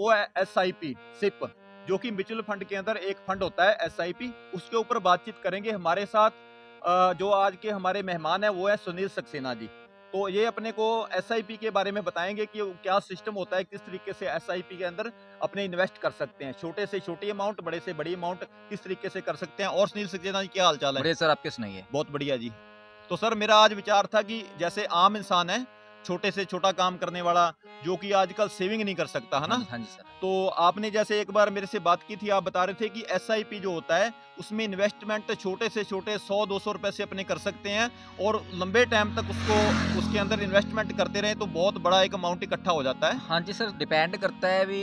वो है SIP SIP, जो कि म्यूचुअल फंड के अंदर एक फंड होता है SIP। उसके ऊपर बातचीत करेंगे हमारे साथ। जो आज के हमारे मेहमान है वो है सुनील सक्सेना जी। तो ये अपने को SIP के बारे में बताएंगे कि क्या सिस्टम होता है, किस तरीके से SIP के अंदर अपने इन्वेस्ट कर सकते हैं, छोटे से छोटी अमाउंट, बड़े से बड़ी अमाउंट किस तरीके से कर सकते हैं। और सुनील सक्सेना जी, क्या हाल चाल है? बढ़िया सर, आपके सुनाइए। बहुत बढ़िया जी। तो सर, मेरा आज विचार था कि जैसे आम इंसान है, छोटे से छोटा काम करने वाला, जो कि आजकल सेविंग नहीं कर सकता, है ना? हाँ जी सर। तो आपने जैसे एक बार मेरे से बात की थी, आप बता रहे थे कि SIP जो होता है उसमें इन्वेस्टमेंट छोटे से छोटे 100-200 रुपए से अपने कर सकते हैं, और लंबे टाइम तक उसको उसके अंदर इन्वेस्टमेंट करते रहे तो बहुत बड़ा एक अमाउंट इकट्ठा हो जाता है। हाँ जी सर, डिपेंड करता है अभी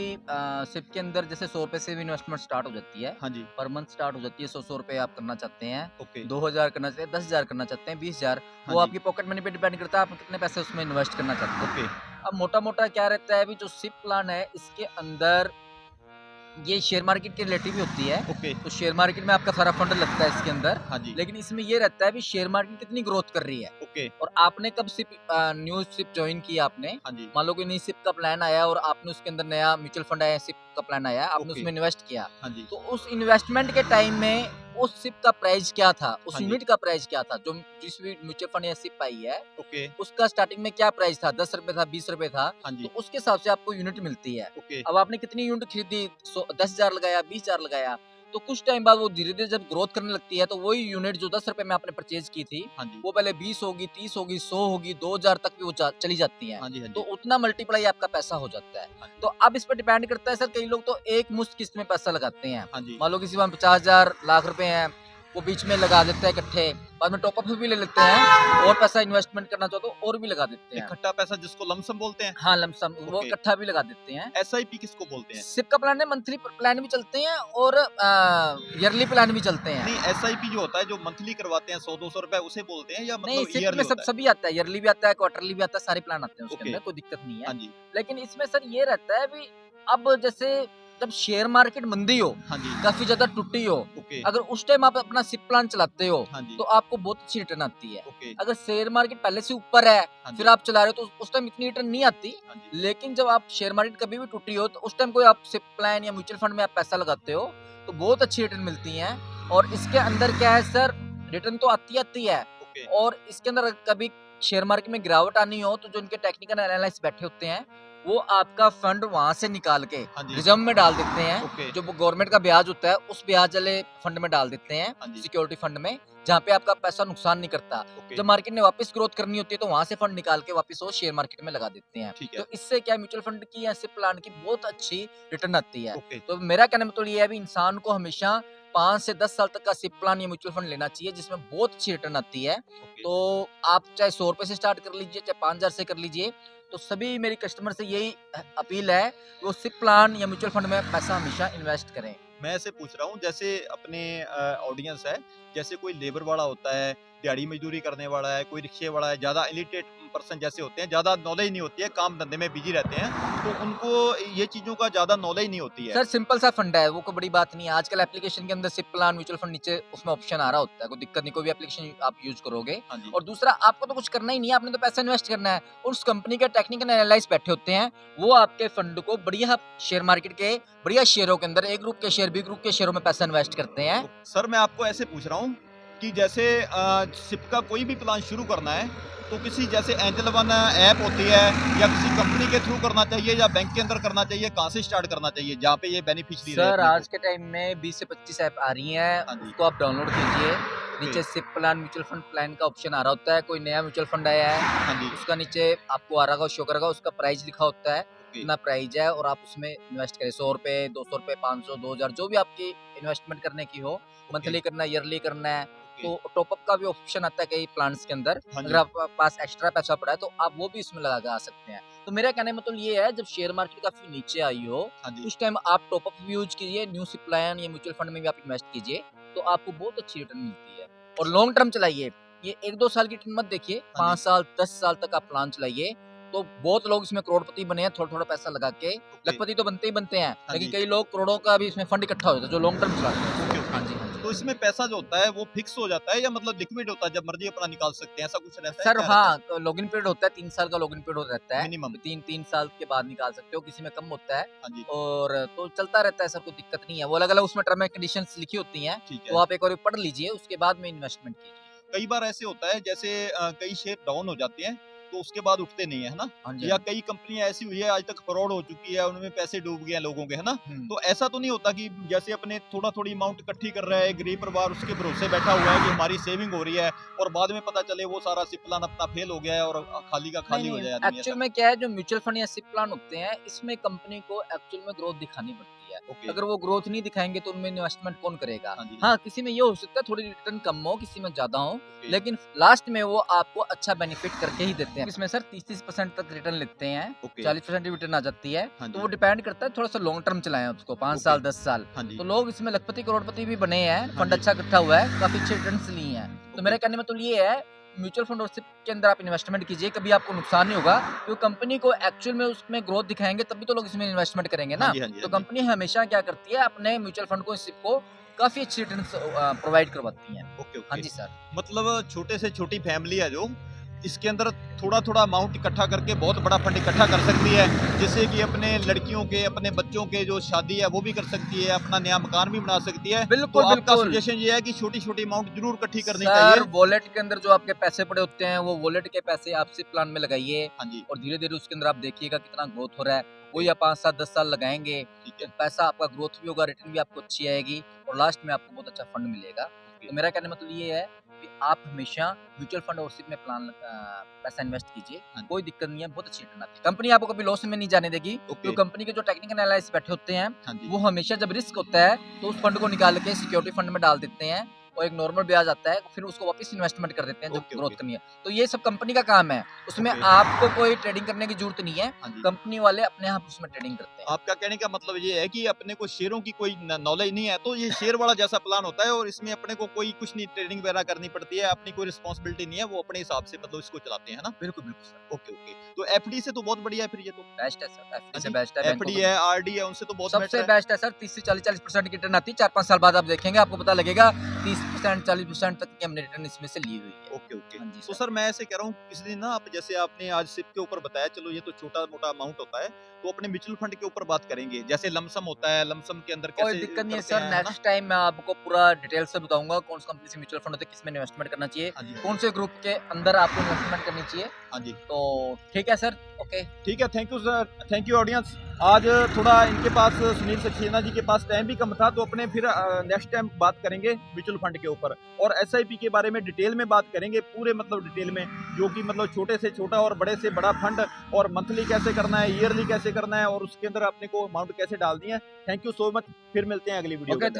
सिप के अंदर जैसे 100 रुपए से भी इन्वेस्टमेंट स्टार्ट हो जाती है। हाँ जी। पर मंथ स्टार्ट हो जाती है। 100 रुपए आप करना चाहते हैं, ओके। 2000 करना चाहते हैं, 10,000 करना चाहते हैं, 20,000, हाँ वो जी। आपकी पॉकेट मनी पे डिपेंड करता है आप कितने पैसे उसमें इन्वेस्ट करना चाहते हैं। ओके। अब मोटा-मोटा क्या रहता है, अभी जो सिप प्लान है इसके अंदर ये शेयर मार्केट के रिलेटिव ही होती है। ओके। तो शेयर मार्केट में आपका सारा फंड लगता है इसके अंदर। हाँ जी। लेकिन इसमें ये रहता है भी शेयर मार्केट कितनी ग्रोथ कर रही है। ओके। और आपने कब सिप न्यू सिप ज्वाइन किया आपने, हाँ जी। मान लो कि नई सिप का प्लान आया और आपने उसके अंदर नया म्यूचुअल फंड आया, सिप का प्लान आया, आपने ओके। उसमें इन्वेस्ट किया। हाँ जी। तो उस इन्वेस्टमेंट के टाइम में उस सिप का प्राइस क्या था, उस हाँ जी। यूनिट का प्राइस क्या था, जो जिस भी म्यूचुअल फंड या सिप आई है ओके। उसका स्टार्टिंग में क्या प्राइस था, 10 रुपए था, 20 रुपए था। हाँ जी। तो उसके हिसाब से आपको यूनिट मिलती है। ओके। अब आपने कितनी यूनिट खरीदी, 10,000 लगाया, 20,000 लगाया, तो कुछ टाइम बाद वो धीरे-धीरे जब ग्रोथ करने लगती है तो वही यूनिट जो 10 रुपए में आपने परचेज की थी, हाँ जी। वो पहले 20 होगी, 30 होगी, 100 होगी, 2,000 तक भी वो चली जाती है। हाँ जी। हाँ तो जी। उतना मल्टीप्लाई आपका पैसा हो जाता है। हाँ जी। तो अब इस पे डिपेंड करता है सर, कई लोग तो एक मुश्त किस्त में पैसा लगाते हैं। हाँ जी। मान लो किसी के पास 50,000 लाख रुपए हैं, वो बीच में लगा देता है इकट्ठे, बाद में टॉपअप भी ले लेते हैं, और पैसा इन्वेस्टमेंट करना चाहो तो और भी लगा देते हैं। इकट्ठा पैसा जिसको लमसम बोलते हैं। हाँ, लमसम वो ओके। इकट्ठा भी लगा देते हैं। SIP किसको बोलते हैं? सिप का प्लान है, मंथली प्लान भी चलते हैं और ईयरली प्लान भी चलते हैं। नहीं, SIP जो होता है, जो मंथली करवाते हैं 100-200 रुपए, उसे बोलते हैं या नहीं, मतलब सिप ईयरली में सब होता है? सभी आता है, ईयरली भी आता है, क्वार्टरली भी आता है, सारे प्लान आते हैं उसके ओके। अंदर, कोई दिक्कत नहीं है। हाँ जी। लेकिन इसमें सर ये रहता है भी, अब जैसे जब शेयर मार्केट मंदी हो, हाँ जी। काफी ज्यादा टूटी हो, ओके। अगर उस टाइम आप अपना सिप प्लान चलाते हो हाँ जी। तो आपको बहुत अच्छी रिटर्न आती है। ओके। अगर शेयर मार्केट पहले से ऊपर है हाँ जी। फिर आप चला रहे हो तो उस टाइम इतनी रिटर्न नहीं आती। हाँ जी। लेकिन जब आप शेयर मार्केट कभी भी टूटी हो तो उस टाइम कोई आप सिप प्लान या म्यूचुअल फंड में आप पैसा लगाते हो तो बहुत अच्छी रिटर्न मिलती है। और इसके अंदर क्या है सर, रिटर्न तो आती है। ओके। और इसके अंदर कभी शेयर मार्केट में गिरावट आनी हो तो जो इनके टेक्निकल एनालिस्ट बैठे होते हैं वो आपका फंड वहां से निकाल के हाँ जी। रिजर्व में डाल देते हैं। ओके। जो गवर्नमेंट का ब्याज होता है उस ब्याज वाले फंड में डाल देते हैं, हाँ जी। सिक्योरिटी फंड में, जहाँ पे आपका पैसा नुकसान नहीं करता। ओके। जब मार्केट ने वापस ग्रोथ करनी होती है तो वहां से फंड निकाल के वापस वो शेयर मार्केट में लगा देते हैं। ठीक तो है। इससे क्या म्यूचुअल फंड की या सिप प्लान की बहुत अच्छी रिटर्न आती है। ओके। तो मेरा कहने में तो ये है भी इंसान को हमेशा 5 से 10 साल तक का सिप प्लान या म्यूचुअल फंड लेना चाहिए जिसमें बहुत अच्छी रिटर्न आती है। ओके। तो आप चाहे 100 रुपए से स्टार्ट कर लीजिए, चाहे 5,000 से कर लीजिए। तो सभी मेरी कस्टमर से यही अपील है, वो सिप प्लान या म्यूचुअल फंड में पैसा हमेशा इन्वेस्ट करें। मैं ऐसे पूछ रहा हूँ, जैसे अपने ऑडियंस है, जैसे कोई लेबर वाला होता है, दिहाड़ी मजदूरी करने वाला है, कोई रिक्शे वाला है, ज़्यादा इलिटरेट पर्सन जैसे होते हैं, ज़्यादा नॉलेज नहीं होती है, काम धंधे में बिजी रहते हैं, तो उनको ये चीज़ों का ज़्यादा नॉलेज नहीं होती है। सर सिंपल सा फंड है, वो कोई बड़ी बात नहीं है। आजकल एप्लीकेशन के अंदर सिप प्लान, म्यूचुअल फंड नीचे उसमें ऑप्शन आ रहा होता है, कोई दिक्कत नहीं, कोई भी एप्लीकेशन आप यूज करोगे। हाँ जी। और दूसरा, आपको तो कुछ करना ही नहीं है, आपने तो पैसा इन्वेस्ट करना है। उस कंपनी के टेक्निकल एनालिस्ट बैठे होते हैं, वो आपके फंड को बढ़िया शेयर मार्केट के बढ़िया शेयरों के अंदर, ए ग्रुप के शेयर, बी ग्रुप के शेयरों में पैसा इन्वेस्ट करते हैं। तो सर, मैं आपको ऐसे पूछ रहा हूँ कि जैसे सिप का कोई भी प्लान शुरू करना है तो किसी जैसे एंजल वन ऐप होती है या किसी कंपनी के थ्रू करना चाहिए या बैंक के अंदर करना चाहिए, कहाँ से स्टार्ट करना चाहिए जहाँ पे ये बेनिफिशियरी रहे सर अपने को? आज के टाइम में 20 से 25 ऐप आ रही हैं, हाँ जी। उसको आप डाउनलोड कीजिए। नीचे SIP plan, mutual fund plan का ऑप्शन आ रहा होता है। कोई नया म्यूचुअल फंड आया है, हाँ जी। उसका नीचे आपको आ रहा होगा, शो करेगा, उसका प्राइस लिखा होता है, ओके। कितना प्राइस है, और आप उसमें इन्वेस्ट करें। 100 रुपए, 200 रुपए, 500, 2,000, जो भी आपकी इन्वेस्टमेंट करने की हो, मंथली करना है, ईयरली करना है। तो टॉपअप का भी ऑप्शन आता है कई प्लान्स के अंदर। हाँ जी। अगर आपके पास एक्स्ट्रा पैसा पड़ा है तो आप वो भी इसमें लगा के आ सकते हैं। तो मेरा कहने में मतलब ये है, जब शेयर मार्केट काफी नीचे आई हो हाँ जी। उस टाइम आप टॉपअप भी यूज कीजिए, न्यू सिप प्लान या म्यूचुअल फंड में भी आप इन्वेस्ट कीजिए, तो आपको बहुत अच्छी रिटर्न मिलती है। और लॉन्ग टर्म चलाइए, ये 1-2 साल की रिटर्न मत देखिए, हाँ 5 जी। साल 10 साल तक आप प्लान चलाइए। तो बहुत लोग इसमें करोड़पति बने हैं थोड़ा-थोड़ा पैसा लगा के। ओके। लखपति तो बनते ही बनते हैं, हाँ लेकिन जी। कई लोग करोड़ों का भी इसमें फंड इकट्ठा हो जाता है जो लॉन्ग टर्म चलाते हैं। Okay, okay. हाँ जी, हाँ जी। तो इसमें पैसा जो होता है वो फिक्स हो जाता है या मतलब लिक्विड होता है, जब मर्जी अपना निकाल सकते हैं, ऐसा कुछ रहता है? सर क्या रहता हाँ, तो लॉगिन पीरियड होता है, 3 साल का लॉगिन पीरियड रहता है है। मिनिमम? 3 साल के बाद निकाल सकते हो, किसी में कम होता है हाँ जी, और तो चलता रहता है सर, कोई दिक्कत नहीं है। वो अलग-अलग उसमें टर्म एंड कंडीशंस लिखी होती हैं, ठीक तो है। आप एक बार पढ़ लीजिए, उसके बाद में इन्वेस्टमेंट कीजिए। कई बार ऐसे होता है जैसे कई शेयर डाउन हो जाते हैं तो उसके बाद उठते नहीं है, है ना? हाँ जी, या हाँ जी। कई कंपनियां ऐसी हुई है आज तक फ्रॉड हो चुकी है, उनमें पैसे डूब गए हैं लोगों के, है ना? हुँ। तो ऐसा तो नहीं होता कि जैसे अपने थोड़ी अमाउंट इकट्ठी कर रहा है गरीब परिवार, उसके भरोसे बैठा हुआ है कि हमारी सेविंग हो रही है और बाद में पता चले वो सारा सिप प्लान अपना फेल हो गया है और खाली का नहीं, खाली हो नहीं, जाए आदमी, एक्चुअल ऐसा? में क्या है, जो म्यूचुअल फंड या सिप प्लान होते हैं, इसमें कंपनी को एक्चुअल में ग्रोथ दिखानी पड़ती है। ओके। अगर वो ग्रोथ नहीं दिखाएँगे तो उनमें इन्वेस्टमेंट कौन करेगा? हाँ जी, हाँ, किसी में ये हो सकता है थोड़ी रिटर्न कम हो, किसी में ज़्यादा हो, ओके। लेकिन लास्ट में वो आपको अच्छा बेनिफिट करके ही देते हैं। इसमें सर 30-30% तक रिटर्न लेते हैं, ओके। 40% की रिटर्न आ जाती है, हाँ तो जी। वो डिपेंड करता है, थोड़ा-सा लॉन्ग टर्म चलाएँ उसको, 5 ओके। साल, 10 साल। हाँ जी। तो लोग इसमें लखपति, करोड़पति भी बने हैं, हाँ फंड जी। अच्छा इकट्ठा हुआ है, काफ़ी अच्छे रिटर्न्स लिए हैं। तो ओके। मेरा कहने में तो ये है, म्यूचुअल फंड और सिप के अंदर आप इन्वेस्टमेंट कीजिए, कभी आपको नुकसान नहीं होगा। क्योंकि कंपनी को एक्चुअल में उसमें ग्रोथ दिखाएँगे तभी तो लोग इसमें इन्वेस्टमेंट करेंगे हाँ ना। जी, हाँ जी, तो हाँ जी। कंपनी हमेशा क्या करती है, अपने म्यूचुअल फंड को, सिप को काफ़ी अच्छी रिटर्न्स प्रोवाइड करवाती हैं। ओके, हाँ ओके। जी सर। मतलब छोटे से छोटी फैमिली है जो, इसके अंदर थोड़ा-थोड़ा अमाउंट इकट्ठा करके बहुत बड़ा फंड इकट्ठा कर सकती है, जिससे कि अपने लड़कियों के, अपने बच्चों के जो शादी है वो भी कर सकती है, अपना नया मकान भी बना सकती है। तो बिल्कुल, आपका बिल्कुल। सजेशन ये है कि छोटी-छोटी अमाउंट ज़रूर इकट्ठी करनी सर, चाहिए। वॉलेट के अंदर जो आपके पैसे पड़े होते हैं, वो वॉलेट के पैसे आप सिप प्लान में लगाइए हाँ जी, और धीरे-धीरे उसके अंदर आप देखिएगा कितना ग्रोथ हो रहा है। ओके, वही आप 5 साल, 10 साल लगाएँगे, ठीक तो है, पैसा आपका ग्रोथ भी होगा, रिटर्न भी आपको अच्छी आएगी और लास्ट में आपको बहुत अच्छा फंड मिलेगा। ओके, तो मेरा कहने का मतलब ये है कि आप हमेशा म्यूचुअल फंड और सिप में पैसा इन्वेस्ट कीजिए, हाँ जी, कोई दिक्कत नहीं है, बहुत अच्छी रिटर्न आती है। कंपनी आपको कभी लॉस में नहीं जाने देगी, ओके, तो कंपनी के जो टेक्निकल एनालिस्ट बैठे होते हैं, हाँ जी, वो हमेशा जब रिस्क होता है, तो उस फंड को निकाल के सिक्योरिटी फंड में डाल देते हैं और एक नॉर्मल ब्याज आता है, फिर उसको वापस इन्वेस्टमेंट कर देते हैं जब ओके, ग्रोथ ओके, करनी है। तो ये सब कंपनी का काम है, उसमें ओके, आपको कोई ट्रेडिंग करने की ज़रूरत नहीं है, हाँ जी। कंपनी वाले अपने आप उसमें ट्रेडिंग करते हैं। आपका कहने का मतलब ये है कि अपने को शेयरों की कोई नॉलेज नहीं है, तो ये शेयर वाला जैसा प्लान होता है और इसमें अपने को कोई कुछ नहीं ट्रेडिंग वगैरह करनी पड़ती है, अपनी कोई रिस्पॉन्सिबिलिटी नहीं है, वो अपने हिसाब से मतलब इसको चलाते हैं, है ना? बिल्कुल, बिल्कुल सर, ओके, ओके। तो एफडी से तो बहुत बढ़िया है फिर ये तो। बेस्ट है सर, एफडी हाँ से जी, बेस्ट है, बैंकों एफडी के है, आरडी है, उनसे तो बहुत बेटर सबसे है। बेस्ट है सर, 30 से 40% की रिटर्न आती है, 4-5 साल बाद आप देखेंगे, आपको पता लगेगा 30%, 40% तक की हमने रिटर्न इसमें से ली हुई है। Okay, okay. हाँ जी तो सर। सर मैं ऐसे कह रहा हूँ किसी दिन ना आप जैसे आपने आज सिप के ऊपर बताया, चलो ये तो छोटा-मोटा अमाउंट होता है, तो अपने म्यूचुअल फंड के ऊपर बात करेंगे। जैसे लमसम होता है, लमसम के अंदर कोई कैसे दिक्कत नहीं है करते सर, हैं, है ना? नेक्स्ट टाइम मैं आपको पूरा डिटेल से बताऊँगा कौन सी कंपनी से म्यूचुअल फंड होते हैं, किसमें इन्वेस्टमेंट करना चाहिए, हाँ जी, हाँ कौन जी। से ग्रुप के अंदर आपको इन्वेस्टमेंट करनी चाहिए। हाँ जी। तो ठीक है सर, ओके। ठीक है, thank you sir, thank you audience. आज थोड़ा इनके पास सुनील सक्सेना जी के पास टाइम भी कम था, तो अपने फिर नेक्स्ट टाइम बात करेंगे म्यूचुअल फंड के ऊपर और एसआईपी के बारे में डिटेल में बात करेंगे, पूरे मतलब डिटेल में, जो कि मतलब छोटे से छोटा और बड़े से बड़ा फंड और मंथली कैसे करना है, ईयरली कैसे करना है और उसके अंदर अपने को अमाउंट कैसे डालनी है। थैंक यू सो मच, फिर मिलते हैं अगली वीडियो के ओके, अंदर।